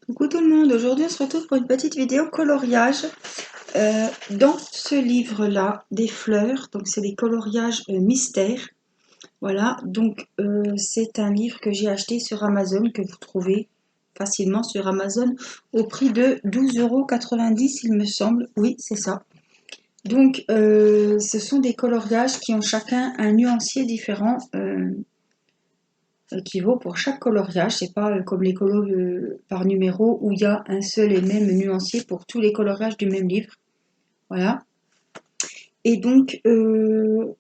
Coucou tout le monde, aujourd'hui on se retrouve pour une petite vidéo coloriage. Dans ce livre-là, des fleurs, donc c'est des coloriages mystères. Voilà, donc c'est un livre que j'ai acheté sur Amazon, que vous trouvez facilement sur Amazon, au prix de 12,90 € il me semble. Oui, c'est ça. Donc ce sont des coloriages qui ont chacun un nuancier différent. Qui vaut pour chaque coloriage. C'est pas comme les colos par numéro où il y a un seul et même nuancier pour tous les coloriages du même livre. Voilà. Et donc,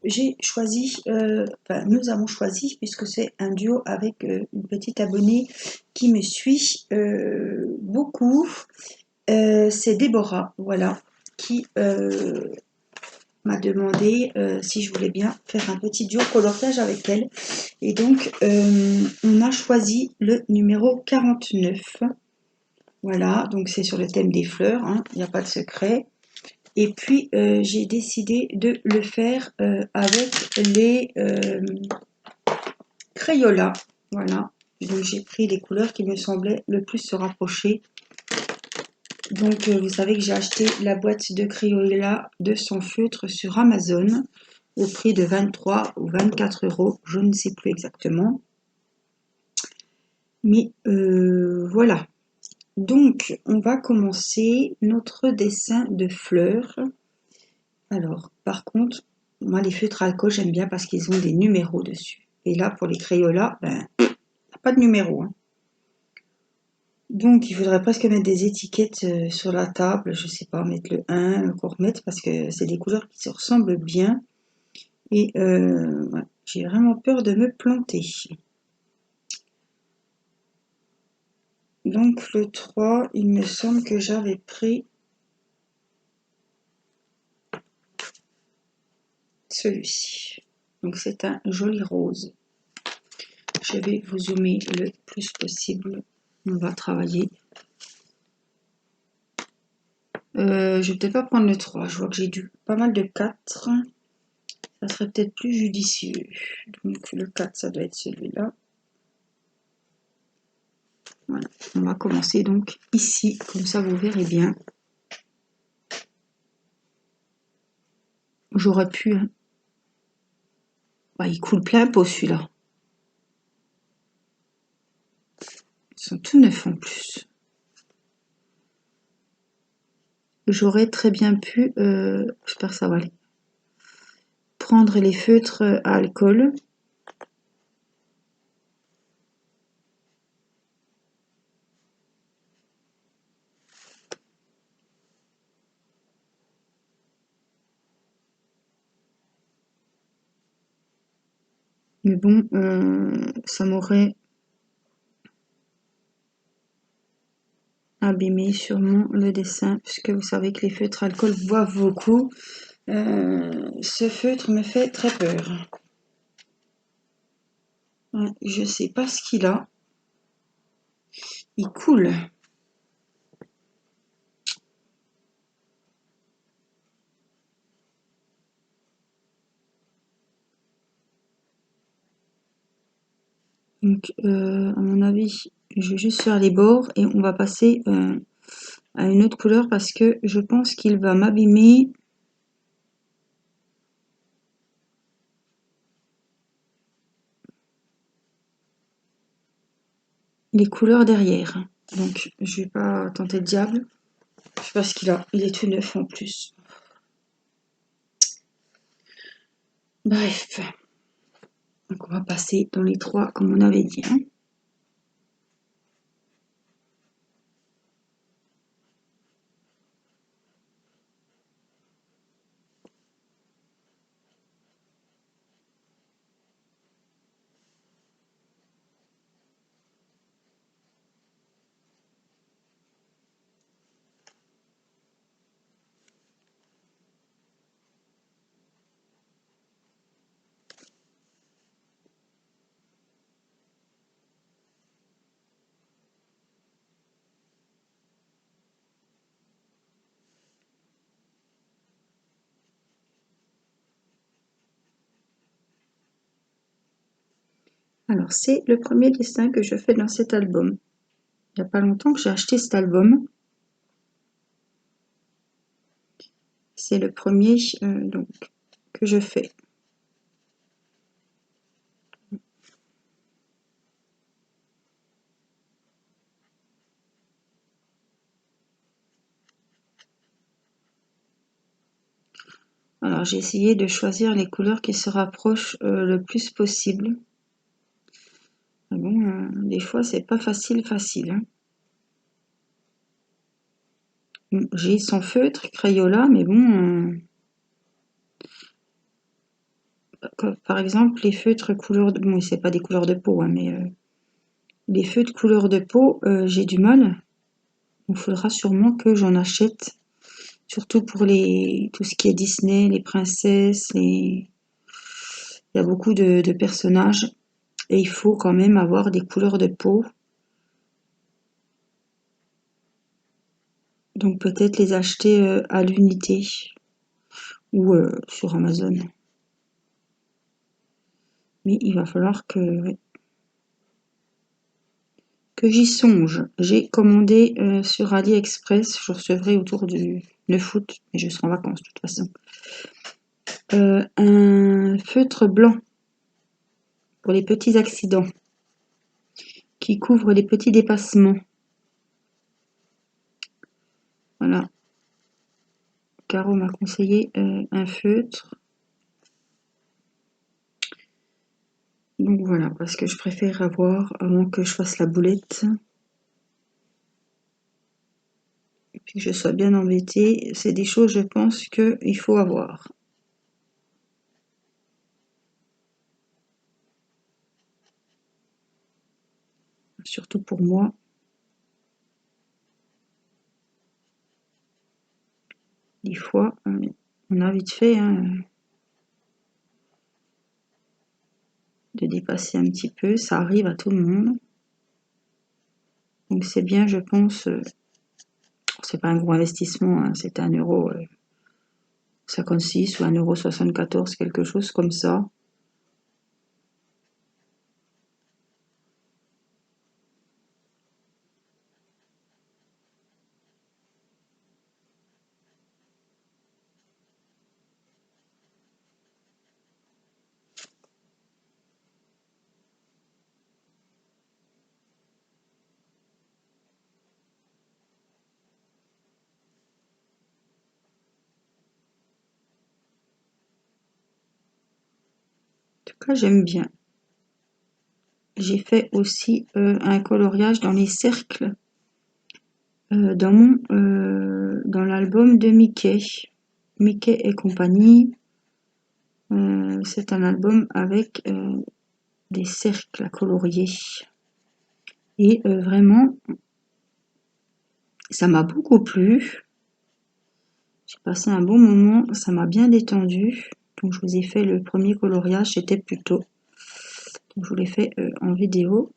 j'ai choisi, enfin, nous avons choisi, puisque c'est un duo avec une petite abonnée qui me suit beaucoup. C'est Déborah, voilà, qui m'a demandé si je voulais bien faire un petit duo coloriage avec elle. Et donc, on a choisi le numéro 49. Voilà, donc c'est sur le thème des fleurs, hein, il n'y a pas de secret. Et puis, j'ai décidé de le faire avec les Crayolas. Voilà, donc j'ai pris les couleurs qui me semblaient le plus se rapprocher. Donc, vous savez que j'ai acheté la boîte de Crayola de son feutre sur Amazon au prix de 23 ou 24 €, je ne sais plus exactement. Mais voilà. Donc, on va commencer notre dessin de fleurs. Alors, par contre, moi, les feutres à alcool, j'aime bien parce qu'ils ont des numéros dessus. Et là, pour les Crayolas, ben, il n'y a pas de numéro, hein. Donc, il faudrait presque mettre des étiquettes sur la table. Je sais pas, mettre le 1, qu'on remette, parce que c'est des couleurs qui se ressemblent bien. Et ouais, j'ai vraiment peur de me planter. Donc, le 3, il me semble que j'avais pris celui-ci. Donc c'est un joli rose. Je vais vous zoomer le plus possible. On va travailler. Je vais peut-être pas prendre le 3. Je vois que j'ai pas mal de 4. Ça serait peut-être plus judicieux. Donc le 4, ça doit être celui-là. Voilà. On va commencer donc ici. Comme ça, vous verrez bien. J'aurais pu... Hein. Bah, il coule plein pot celui-là. Ils sont tout neufs en plus. J'aurais très bien pu... j'espère que ça va aller. Prendre les feutres à alcool. Mais bon, ça m'aurait abîmé sûrement le dessin, puisque vous savez que les feutres alcool boivent beaucoup. Ce feutre me fait très peur. Ouais, je sais pas ce qu'il a. Il coule. Donc, à mon avis, je vais juste faire les bords et on va passer à une autre couleur parce que je pense qu'il va m'abîmer. Les couleurs derrière. Donc, je vais pas tenter le diable. Je sais pas ce qu'il a. Il est tout neuf en plus. Bref. Donc, on va passer dans les 3 comme on avait dit. Hein. Alors, c'est le premier dessin que je fais dans cet album. il n'y a pas longtemps que j'ai acheté cet album. C'est le premier donc, que je fais. Alors j'ai essayé de choisir les couleurs qui se rapprochent le plus possible. Mais bon, des fois c'est pas facile. Hein. J'ai son feutre Crayola, mais bon, par exemple les feutres couleur de... Bon, c'est pas des couleurs de peau, hein, mais les feutres couleur de peau, j'ai du mal. Il faudra sûrement que j'en achète. Surtout pour tout ce qui est Disney, les princesses, il y a beaucoup de personnages et il faut quand même avoir des couleurs de peau. Donc peut-être les acheter à l'unité ou sur Amazon. Mais il va falloir que j'y songe. J'ai commandé sur AliExpress, je recevrai autour du 9 août, mais je serai en vacances de toute façon. Un feutre blanc pour les petits accidents qui couvre les petits dépassements. Voilà. Caro m'a conseillé un feutre. Donc voilà, parce que je préfère avoir avant que je fasse la boulette. Et puis que je sois bien embêtée. C'est des choses, je pense, qu'il faut avoir. Surtout pour moi. Des fois, on a vite fait de dépasser un petit peu. Ça arrive à tout le monde. Donc c'est bien, je pense. C'est pas un gros investissement, hein, c'est 1,56 € ou 1,74 €, quelque chose comme ça. En tout cas, j'aime bien. J'ai fait aussi un coloriage dans les cercles dans l'album de Mickey et compagnie. C'est un album avec des cercles à colorier et vraiment ça m'a beaucoup plu. J'ai passé un bon moment, ça m'a bien détendu. Donc je vous ai fait le premier coloriage, c'était plus tôt. Donc je vous l'ai fait en vidéo.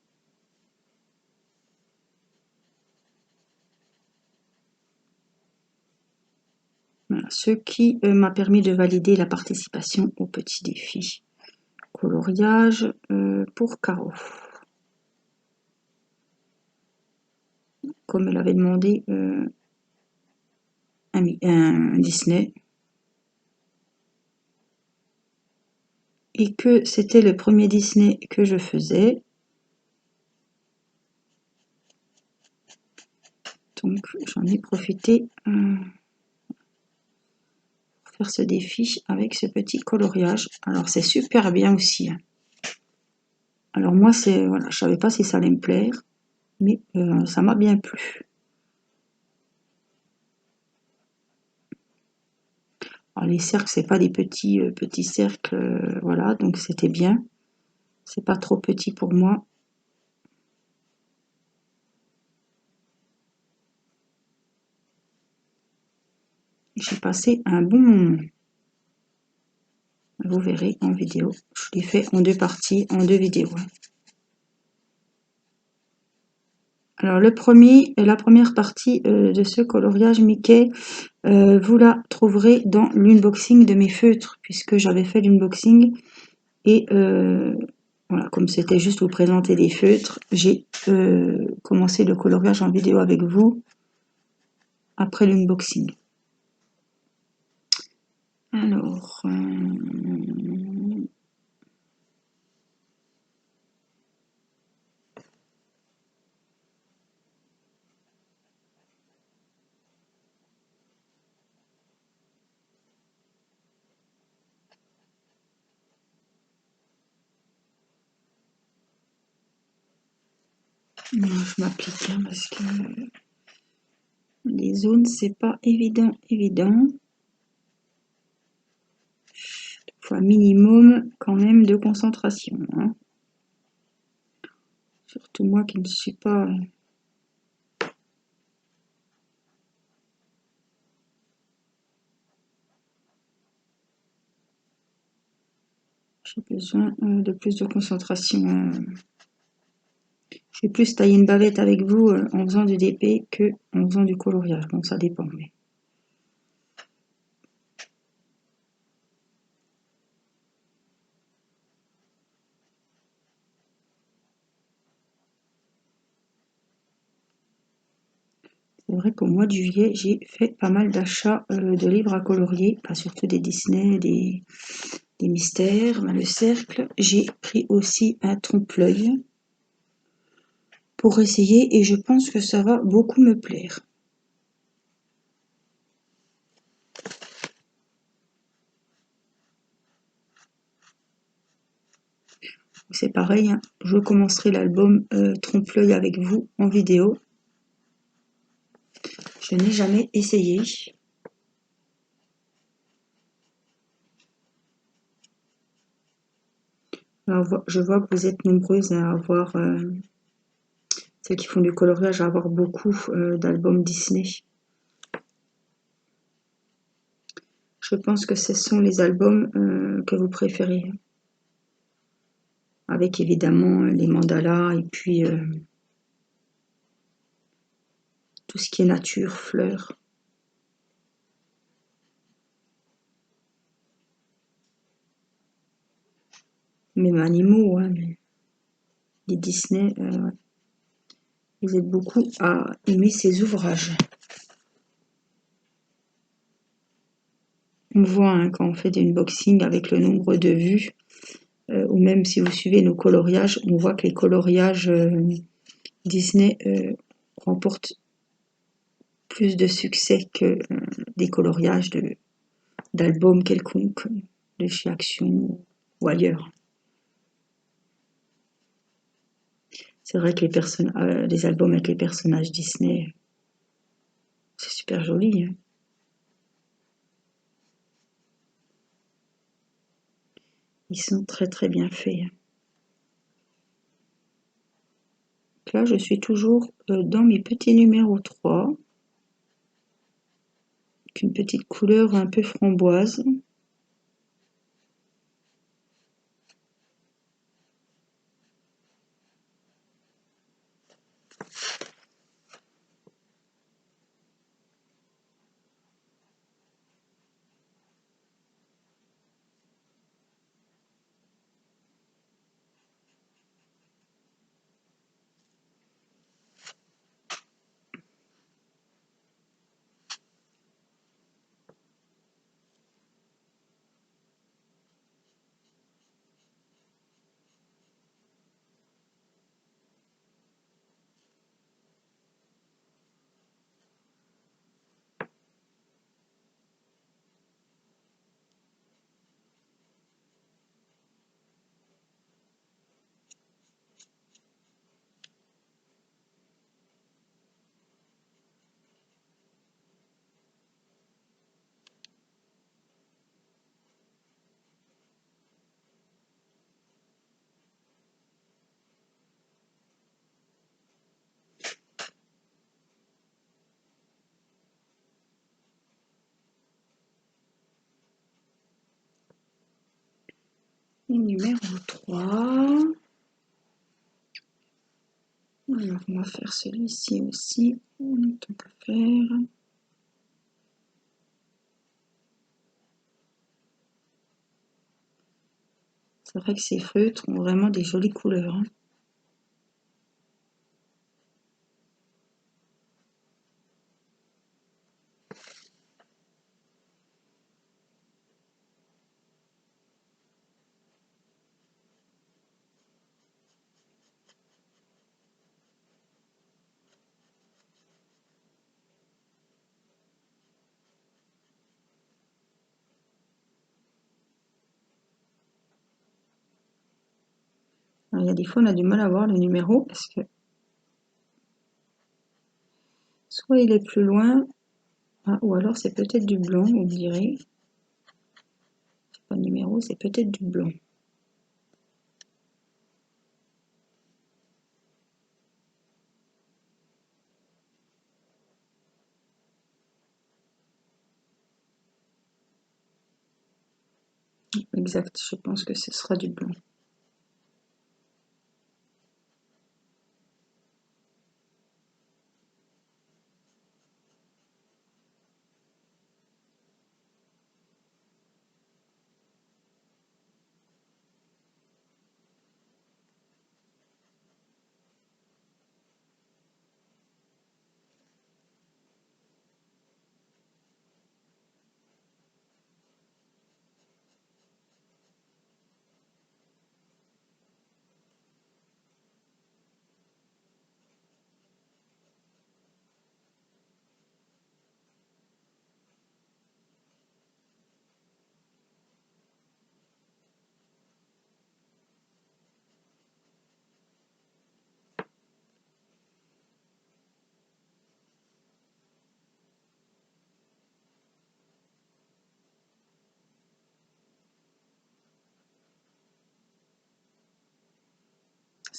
Voilà, ce qui m'a permis de valider la participation au petit défi coloriage pour Caro. Comme elle avait demandé un Disney. Et que c'était le premier Disney que je faisais. Donc j'en ai profité pour faire ce défi avec ce petit coloriage. Alors c'est super bien aussi. Hein. Alors moi, voilà, je savais pas si ça allait me plaire, mais ça m'a bien plu. Alors les cercles, c'est pas des petits cercles, voilà, donc c'était bien. C'est pas trop petit pour moi. J'ai passé un bon moment. Vous verrez en vidéo. Je l'ai fait en 2 parties, en 2 vidéos. Alors la première partie de ce coloriage Mickey, vous la trouverez dans l'unboxing de mes feutres, puisque j'avais fait l'unboxing et voilà, comme c'était juste vous présenter des feutres, j'ai commencer le coloriage en vidéo avec vous après l'unboxing. Alors, je m'applique hein, parce que les zones, c'est pas évident. Il faut un minimum quand même de concentration. Hein. Surtout moi qui ne suis pas... J'ai besoin de plus de concentration. Je vais plus tailler une bavette avec vous en faisant du DP que en faisant du coloriage. Bon, ça dépend. Mais... c'est vrai qu'au mois de juillet, j'ai fait pas mal d'achats de livres à colorier, pas surtout des Disney, des mystères, le cercle. J'ai pris aussi un trompe-l'œil pour essayer et je pense que ça va beaucoup me plaire. C'est pareil, hein, je commencerai l'album Trompe-l'œil avec vous en vidéo. Je n'ai jamais essayé. Alors, je vois que vous êtes nombreuses à avoir, celles qui font du coloriage, à avoir beaucoup d'albums Disney. Je pense que ce sont les albums que vous préférez. Avec évidemment les mandalas et puis tout ce qui est nature, fleurs. Même animaux, hein, mais les Disney, ouais. Vous êtes beaucoup à aimer ces ouvrages. On voit hein, quand on fait des unboxings avec le nombre de vues, ou même si vous suivez nos coloriages, on voit que les coloriages Disney remportent plus de succès que des coloriages d'albums quelconques, de chez Action ou ailleurs. C'est vrai que les albums avec les personnages Disney, c'est super joli. Hein. Ils sont très très bien faits. Donc là, je suis toujours dans mes petits numéros 3. Avec une petite couleur un peu framboise. Et numéro 3. Alors, on va faire celui-ci aussi. Tant qu'à faire. C'est vrai que ces feutres ont vraiment des jolies couleurs. Hein. Alors, il y a des fois, on a du mal à voir le numéro parce que soit il est plus loin, ou alors c'est peut-être du blanc, on dirait. C'est pas le numéro, c'est peut-être du blanc. Exact, je pense que ce sera du blanc.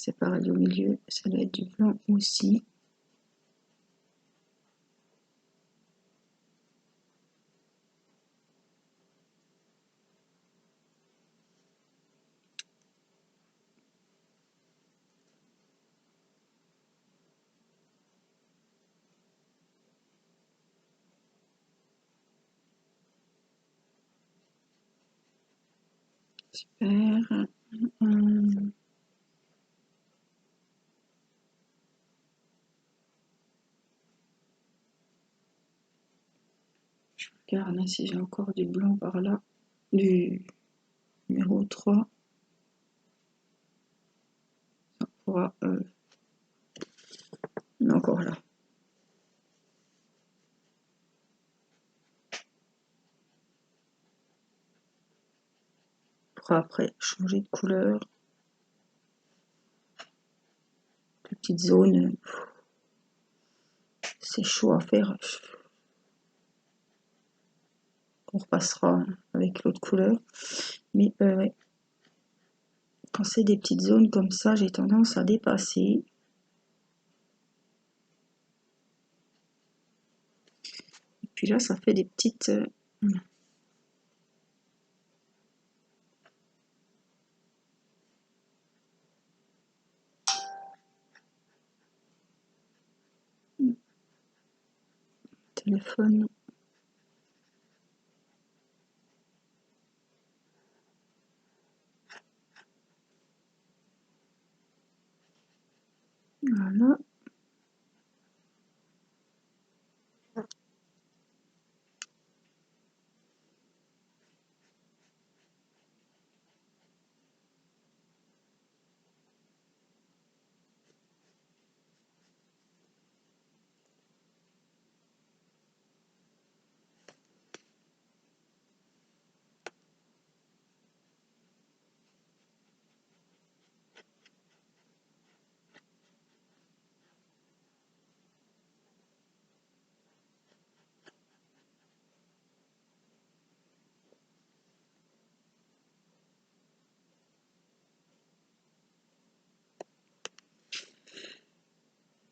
C'est pareil au milieu, ça doit être du blanc aussi. Super. Je regarde si j'ai encore du blanc par là. Du numéro 3. Ça pourra... encore là. On pourra après changer de couleur. Les petites zones, c'est chaud à faire. On repassera avec l'autre couleur. Mais ouais. Quand c'est des petites zones comme ça, j'ai tendance à dépasser. Et puis là, ça fait des petites... téléphone. Voilà.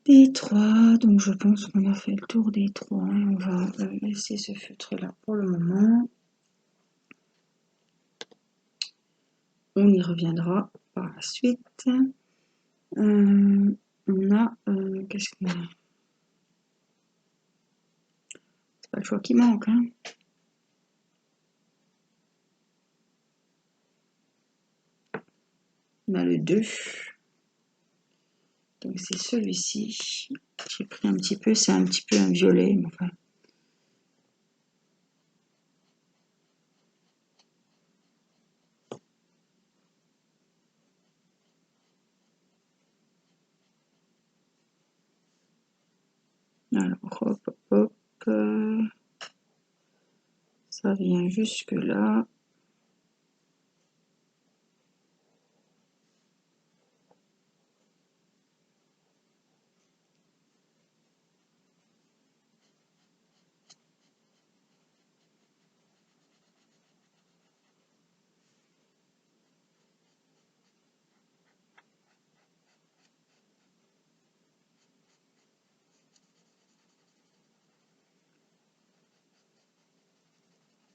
Des 3, donc je pense qu'on a fait le tour des 3. On va laisser ce feutre là pour le moment. On y reviendra par la suite. On a... qu'est-ce qu'on a? C'est pas le choix qui manque, hein. On a le 2. Donc c'est celui-ci. J'ai pris un petit peu, c'est un petit peu un violet, mais enfin, Alors, hop, hop, hop. Ça vient jusque là.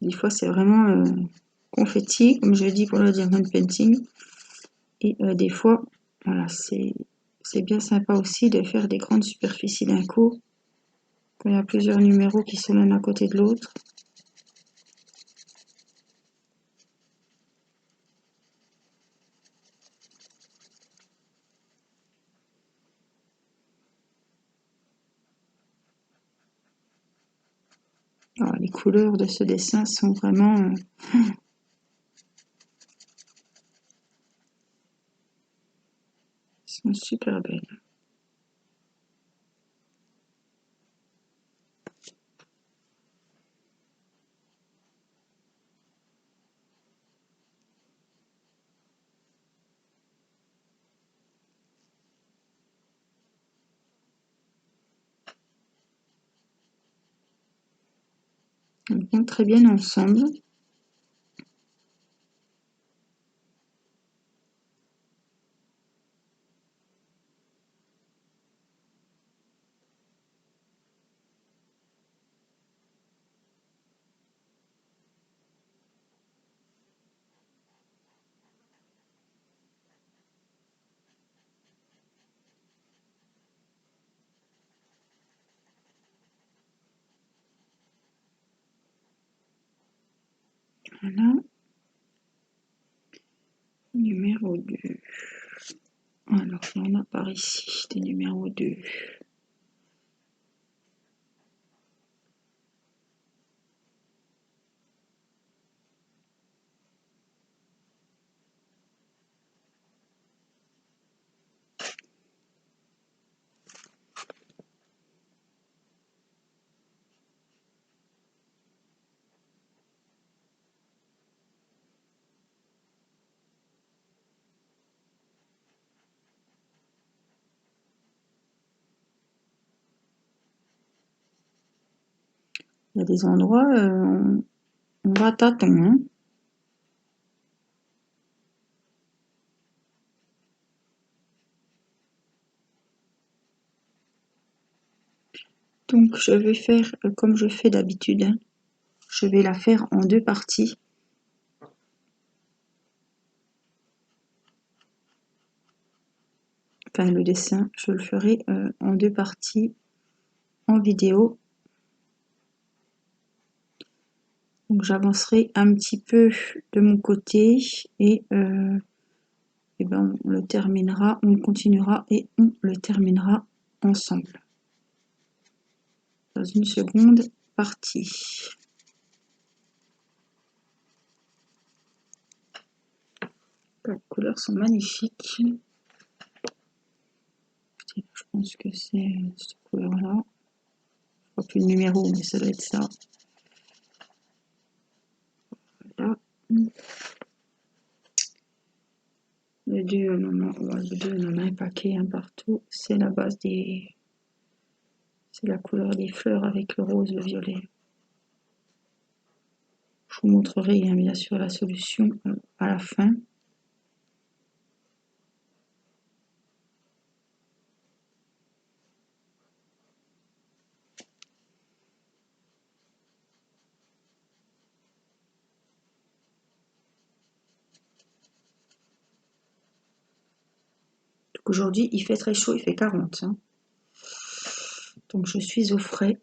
Des fois, c'est vraiment confetti, comme je dis pour le diamond painting. Et des fois, voilà, c'est bien sympa aussi de faire des grandes superficies d'un coup, quand il y a plusieurs numéros qui sont l'un à côté de l'autre. Alors, les couleurs de ce dessin sont vraiment sont super belles. Elles vont très bien ensemble. Voilà. Numéro 2. Alors, il y en a par ici, des numéros 2. Il y a des endroits, on va à tâtons, hein. Donc, je vais faire comme je fais d'habitude, hein. Je vais la faire en 2 parties. Enfin, le dessin, je le ferai en 2 parties en vidéo. Donc, j'avancerai un petit peu de mon côté et ben, on le terminera, on continuera et on le terminera ensemble. Dans une seconde partie. Les couleurs sont magnifiques. Je pense que c'est cette couleur-là. Je ne vois plus le numéro, mais ça doit être ça. Voilà. Les deux, on en a un paquet, un partout. C'est la base des... C'est la couleur des fleurs avec le rose, le violet. Je vous montrerai hein, bien sûr la solution à la fin. Donc aujourd'hui, il fait très chaud, il fait 40. Hein. Donc je suis au frais.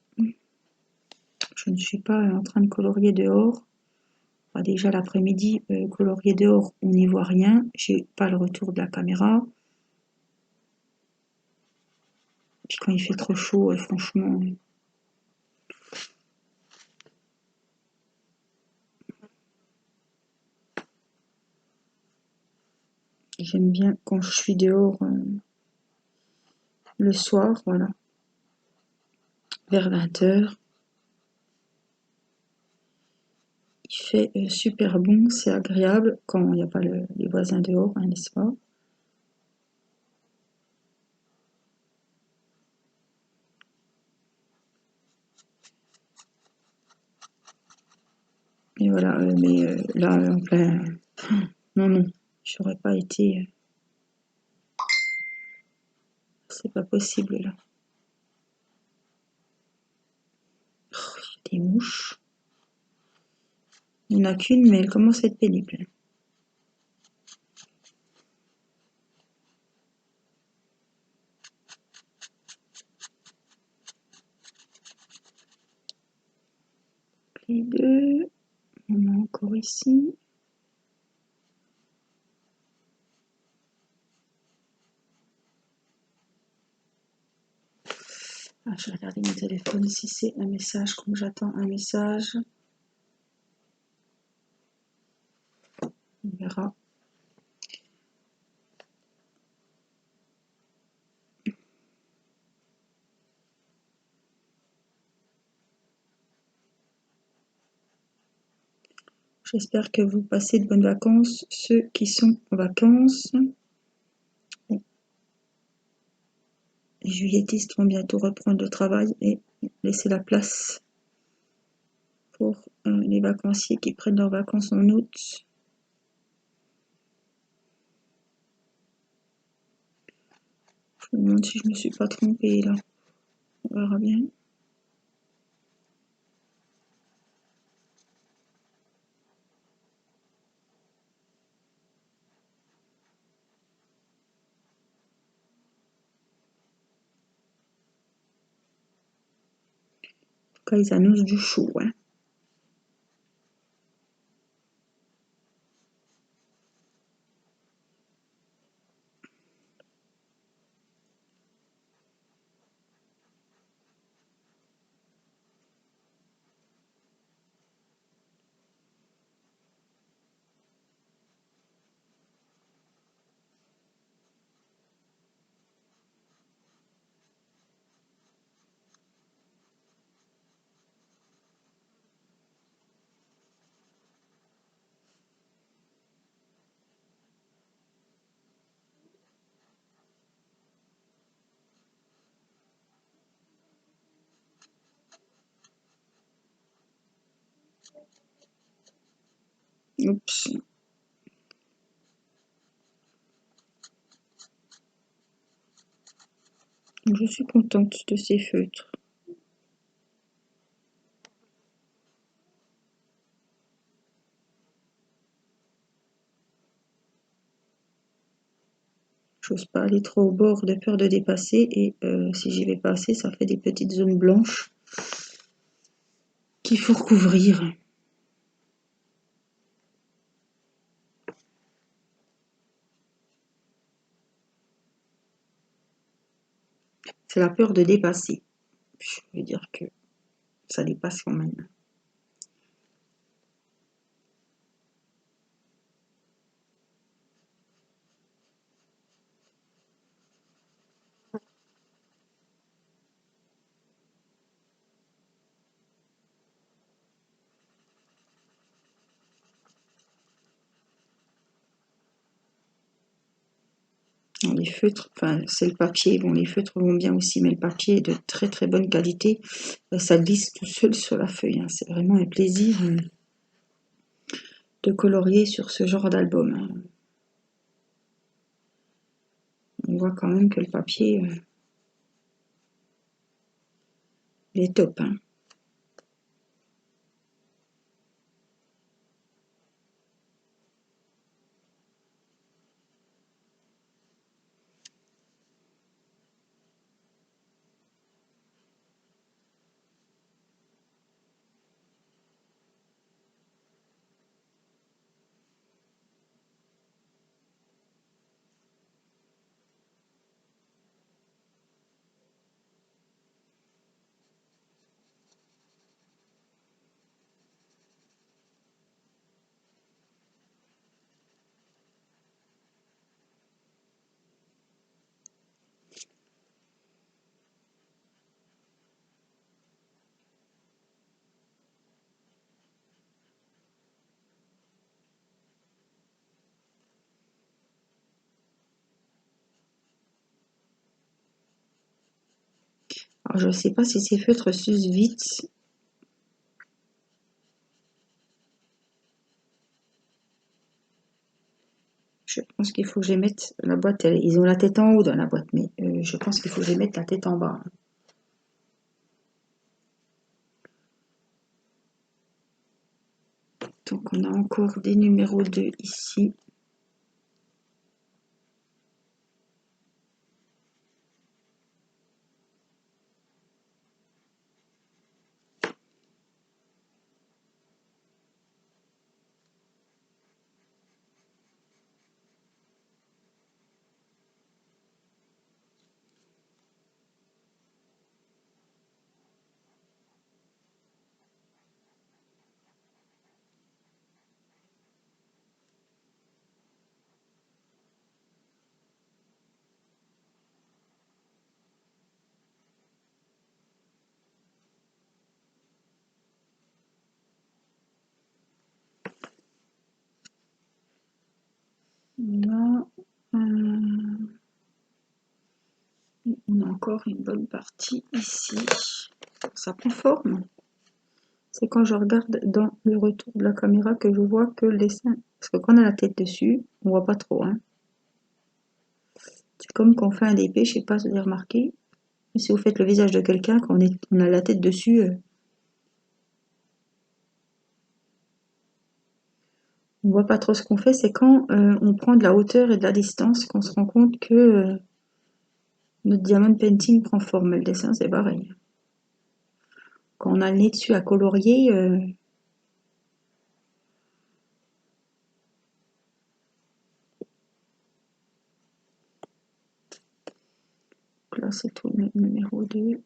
Je ne suis pas en train de colorier dehors. Bah, déjà l'après-midi, colorier dehors, on n'y voit rien. J'ai pas le retour de la caméra. Puis quand il fait trop chaud, franchement... J'aime bien quand je suis dehors le soir, voilà. vers 20 h. Il fait super bon, c'est agréable quand il n'y a pas les voisins dehors, hein, n'est-ce pas? Et voilà, mais là, en plein... Non, non, j'aurais pas été... c'est pas possible, là. Oh, des mouches. Il n'y en a qu'une, mais elle commence à être pénible. Les deux... On a encore ici. Ah, je vais regarder mon téléphone si c'est un message, comme j'attends un message. On verra. J'espère que vous passez de bonnes vacances, ceux qui sont en vacances. Les juilletistes vont bientôt reprendre le travail et laisser la place pour les vacanciers qui prennent leurs vacances en août. Je me demande si je ne me suis pas trompée là. On verra bien. En tout cas, ils annoncent du chaud, hein. Oups. Je suis contente de ces feutres. J'ose pas aller trop au bord de peur de dépasser et si j'y vais pas assez, ça fait des petites zones blanches qu'il faut recouvrir. C'est la peur de dépasser. Je veux dire que ça dépasse quand même. Les feutres, enfin c'est le papier, bon les feutres vont bien aussi, mais le papier est de très très bonne qualité. Ça glisse tout seul sur la feuille, hein. C'est vraiment un plaisir de colorier sur ce genre d'album, hein. On voit quand même que le papier il est top, hein. je ne sais pas si ces feutres s'usent vite. Je pense qu'il faut que je les mette, la boîte, ils ont la tête en haut dans la boîte, mais je pense qu'il faut que je les mette la tête en bas. Donc on a encore des numéros 2 ici. Là, on a encore une bonne partie ici. Ça prend forme. C'est quand je regarde dans le retour de la caméra que je vois que le dessin... Parce que quand on a la tête dessus, on voit pas trop. Hein. C'est comme quand on fait un DP, je sais pas si vous avez remarqué. Si vous faites le visage de quelqu'un, quand on a la tête dessus, on voit pas trop ce qu'on fait. C'est quand on prend de la hauteur et de la distance qu'on se rend compte que notre diamond painting prend forme. Le dessin, c'est pareil. Quand on a le nez dessus à colorier, là c'est tout le numéro 2.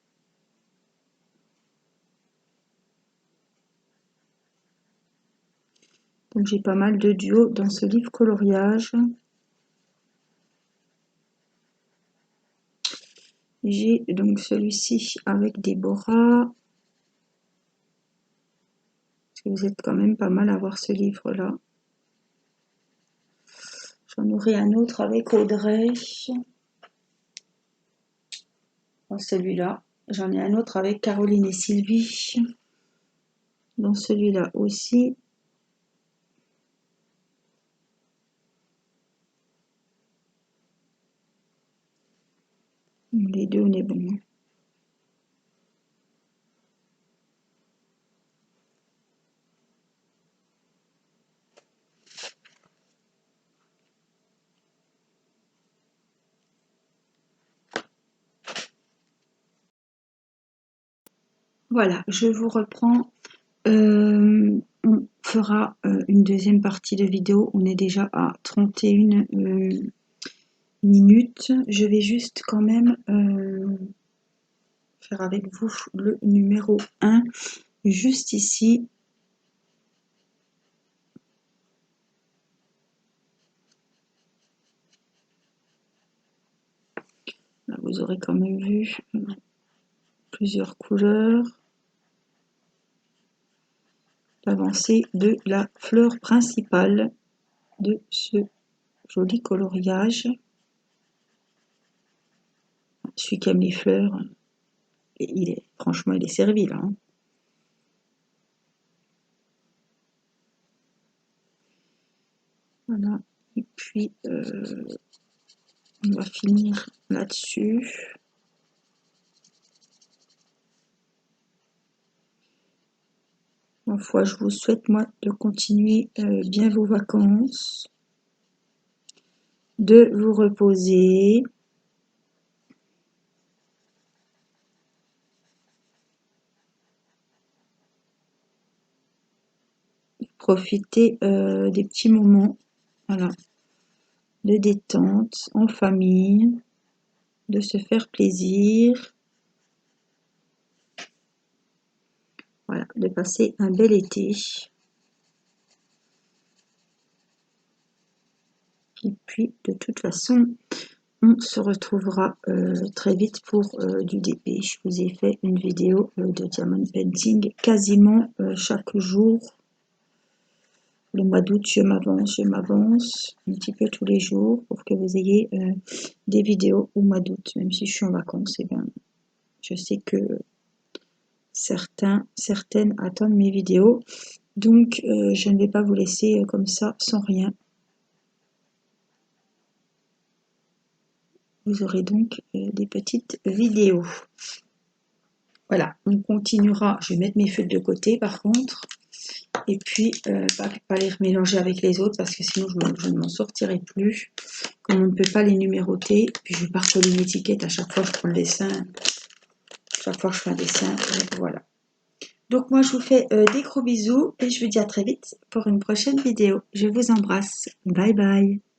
Donc j'ai pas mal de duos dans ce livre coloriage. J'ai donc celui-ci avec Déborah. Parce que vous êtes quand même pas mal à voir ce livre-là. J'en aurai un autre avec Audrey. Dans celui-là. J'en ai un autre avec Caroline et Sylvie. Dans celui-là aussi. Les deux, on est bon. Voilà, je vous reprends. On fera une deuxième partie de vidéo. On est déjà à 31 minutes. Je vais juste quand même faire avec vous le numéro 1. Juste ici. Là, vous aurez quand même vu plusieurs couleurs. L'avancée de la fleur principale de ce joli coloriage. Celui qui aime les fleurs, franchement, il est servi là. Hein. Voilà. Et puis, on va finir là-dessus. Ma foi, je vous souhaite, moi, de continuer bien vos vacances, de vous reposer. Profiter des petits moments, voilà, de détente en famille, de se faire plaisir. Voilà, de passer un bel été. Et puis, de toute façon, on se retrouvera très vite pour du DP. Je vous ai fait une vidéo de diamond painting quasiment chaque jour. Le mois d'août, je m'avance un petit peu tous les jours pour que vous ayez des vidéos au mois d'août, même si je suis en vacances, et bien, Je sais que certaines attendent mes vidéos. Donc, je ne vais pas vous laisser comme ça, sans rien. Vous aurez donc des petites vidéos. Voilà, on continuera. Je vais mettre mes feutres de côté par contre. Et puis, pas les remélanger avec les autres parce que sinon je ne m'en sortirai plus. Comme on ne peut pas les numéroter, puis je ne vais pas recoller une étiquette à chaque fois que je prends le dessin. Chaque fois que je fais un dessin, donc voilà. Donc moi je vous fais des gros bisous et je vous dis à très vite pour une prochaine vidéo. Je vous embrasse. Bye bye.